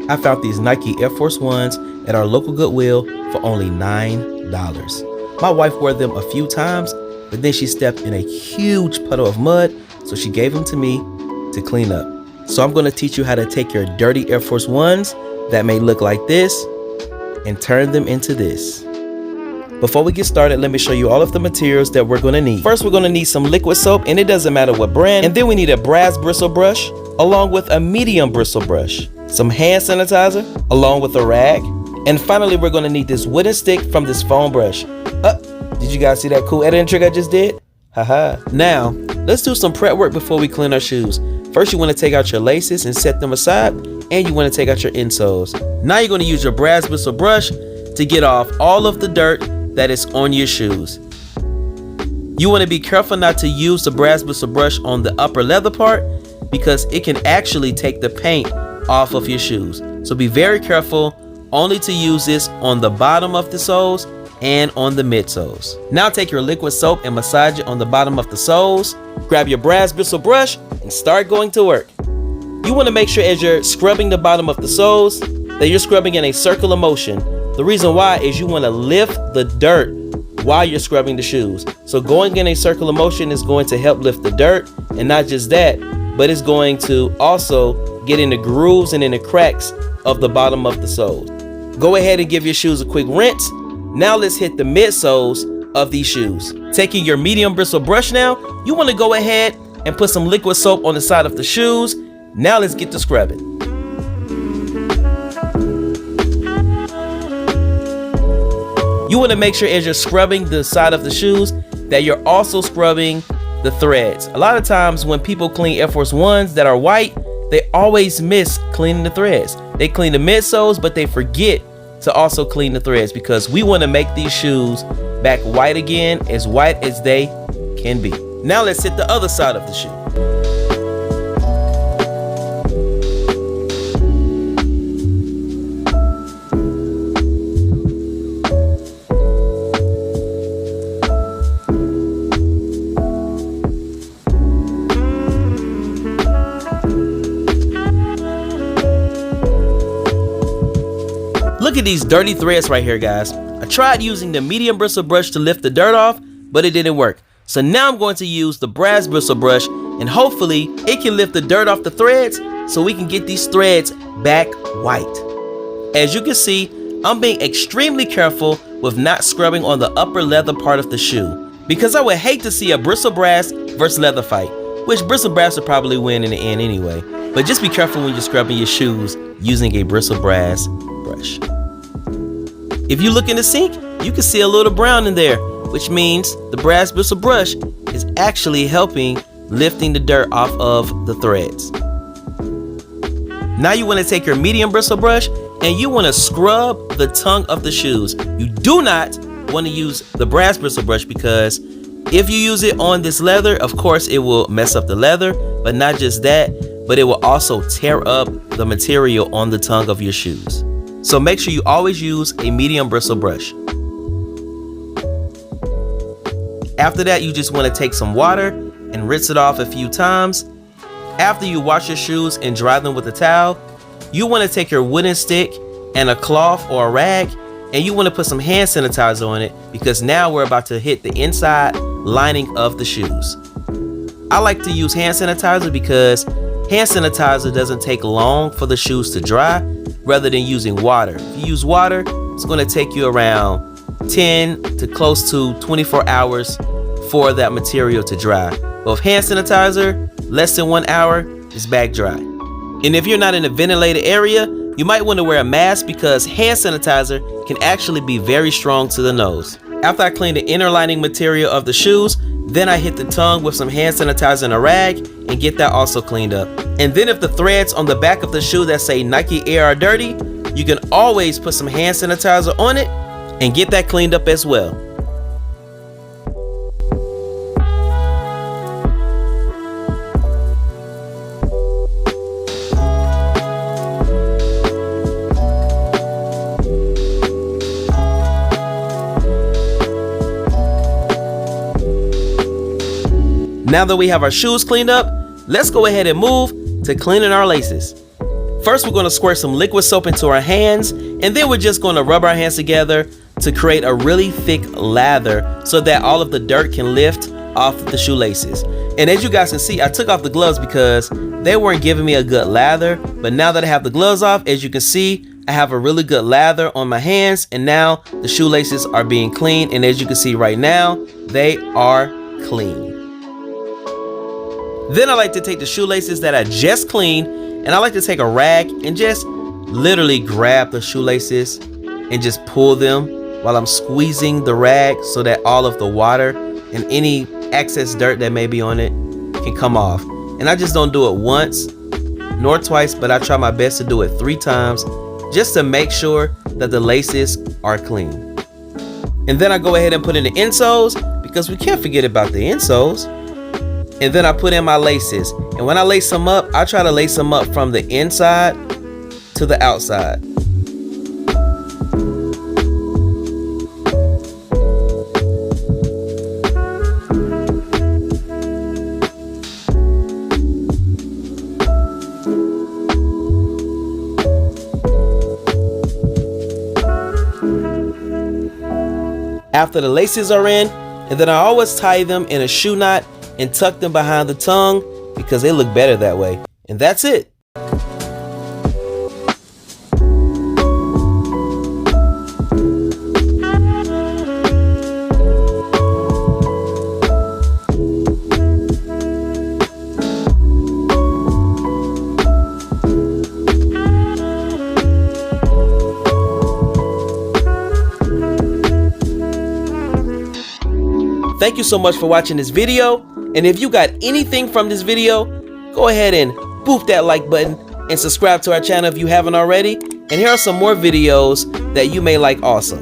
I found these Nike Air Force Ones at our local Goodwill for only $9. My wife wore them a few times, but then she stepped in a huge puddle of mud, so she gave them to me to clean up. So I'm going to teach you how to take your dirty Air Force Ones that may look like this and turn them into this. Before we get started, let me show you all of the materials that we're going to need. First, we're going to need some liquid soap, and it doesn't matter what brand. And then we need a brass bristle brush along with a medium bristle brush, some hand sanitizer along with a rag, and finally we're going to need this wooden stick from this foam brush. Did you guys see that cool editing trick I just did? Haha. Now, let's do some prep work before we clean our shoes. First, you want to take out your laces and set them aside, and you want to take out your insoles. Now you're going to use your brass bristle brush to get off all of the dirt that is on your shoes. You want to be careful not to use the brass bristle brush on the upper leather part because it can actually take the paint off of your shoes. So be very careful only to use this on the bottom of the soles and on the midsoles. Now take your liquid soap and massage it on the bottom of the soles. Grab your brass bristle brush and start going to work. You want to make sure as you're scrubbing the bottom of the soles that you're scrubbing in a circular motion. The reason why is you want to lift the dirt while you're scrubbing the shoes. So going in a circular motion is going to help lift the dirt, and not just that, but it's going to also get in the grooves and in the cracks of the bottom of the soles. Go ahead and give your shoes a quick rinse. Now let's hit the midsoles of these shoes. Taking your medium bristle brush now, you want to go ahead and put some liquid soap on the side of the shoes. Now let's get to scrubbing. You want to make sure as you're scrubbing the side of the shoes that you're also scrubbing the threads. A lot of times when people clean Air Force Ones that are white, they always miss cleaning the threads. They clean the midsoles, but they forget to also clean the threads because we want to make these shoes back white again, as white as they can be. Now let's hit the other side of the shoe. Look at these dirty threads right here, guys. I tried using the medium bristle brush to lift the dirt off, but it didn't work. So now I'm going to use the brass bristle brush, and hopefully it can lift the dirt off the threads so we can get these threads back white. As you can see, I'm being extremely careful with not scrubbing on the upper leather part of the shoe because I would hate to see a bristle brass versus leather fight, which bristle brass would probably win in the end anyway. But just be careful when you're scrubbing your shoes using a bristle brass brush. If you look in the sink, you can see a little brown in there, which means the brass bristle brush is actually helping lifting the dirt off of the threads. Now you want to take your medium bristle brush and you want to scrub the tongue of the shoes. You do not want to use the brass bristle brush because if you use it on this leather, of course it will mess up the leather, but not just that, but it will also tear up the material on the tongue of your shoes. So make sure you always use a medium bristle brush. After that, you just want to take some water and rinse it off a few times. After you wash your shoes and dry them with a towel, you want to take your wooden stick and a cloth or a rag, and you want to put some hand sanitizer on it because now we're about to hit the inside lining of the shoes. I like to use hand sanitizer because hand sanitizer doesn't take long for the shoes to dry rather than using water. If you use water, it's going to take you around 10 to close to 24 hours for that material to dry. But with hand sanitizer, less than 1 hour is back dry. And if you're not in a ventilated area, you might want to wear a mask because hand sanitizer can actually be very strong to the nose. After I clean the inner lining material of the shoes, then I hit the tongue with some hand sanitizer and a rag and get that also cleaned up. And then if the threads on the back of the shoe that say Nike Air are dirty, you can always put some hand sanitizer on it and get that cleaned up as well. Now that we have our shoes cleaned up, let's go ahead and move to cleaning our laces. First, we're going to squirt some liquid soap into our hands, and then we're just going to rub our hands together to create a really thick lather so that all of the dirt can lift off the shoelaces. And as you guys can see, I took off the gloves because they weren't giving me a good lather, but now that I have the gloves off, as you can see, I have a really good lather on my hands, and now the shoelaces are being clean, and as you can see right now, they are clean. Then I like to take the shoelaces that I just cleaned, and I like to take a rag and just literally grab the shoelaces and just pull them while I'm squeezing the rag so that all of the water and any excess dirt that may be on it can come off. And I just don't do it once nor twice, but I try my best to do it 3 times just to make sure that the laces are clean. And then I go ahead and put in the insoles because we can't forget about the insoles. And then I put in my laces. And when I lace them up, I try to lace them up from the inside to the outside. After the laces are in, and then I always tie them in a shoe knot and tuck them behind the tongue because they look better that way. And that's it. Thank you so much for watching this video, and if you got anything from this video, go ahead and boop that like button and subscribe to our channel if you haven't already, and here are some more videos that you may like also.